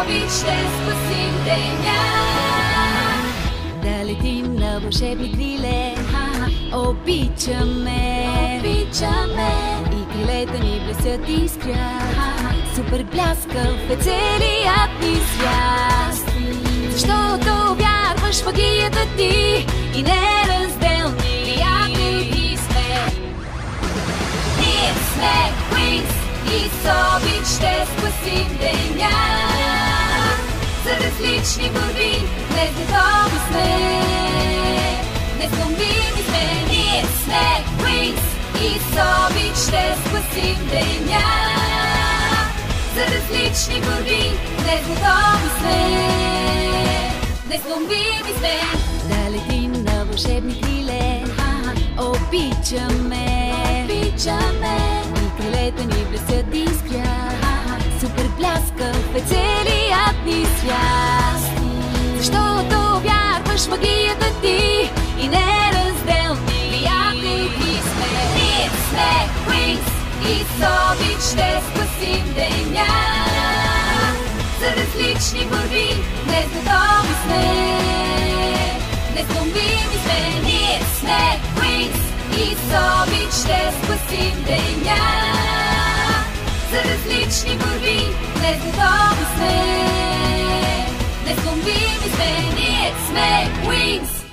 обич ще спасим деня. Да летим на вълшебни криле, обичаме, Обичаме и крилета ни блестят и искрят. Супер бляскав е целият ни свят. Защото вярваш в магията ти и неразделни приятели сме. Ние сме Wings и с обич ще спасим деня. За различни борби днес готови сме. Незломими сме. Ние сме Wings и с обич ще спасим деня. За различни борби днес готови сме. Незломими сме. да летим на вълшебни криле, обичаме, Обичаме и крилета ни блестят и искрят. Супер бляскав е целият ни свят. Защото вярваш в магията ти и неразделни приятели сме. Ние сме Wings и с обич ще спасим деня. За различни борби днес готови сме. Незломими сме. Ние сме Wings и с обич ще спасим деня. За различни борби днес готови сме. Незломими сме. Ние сме Wings.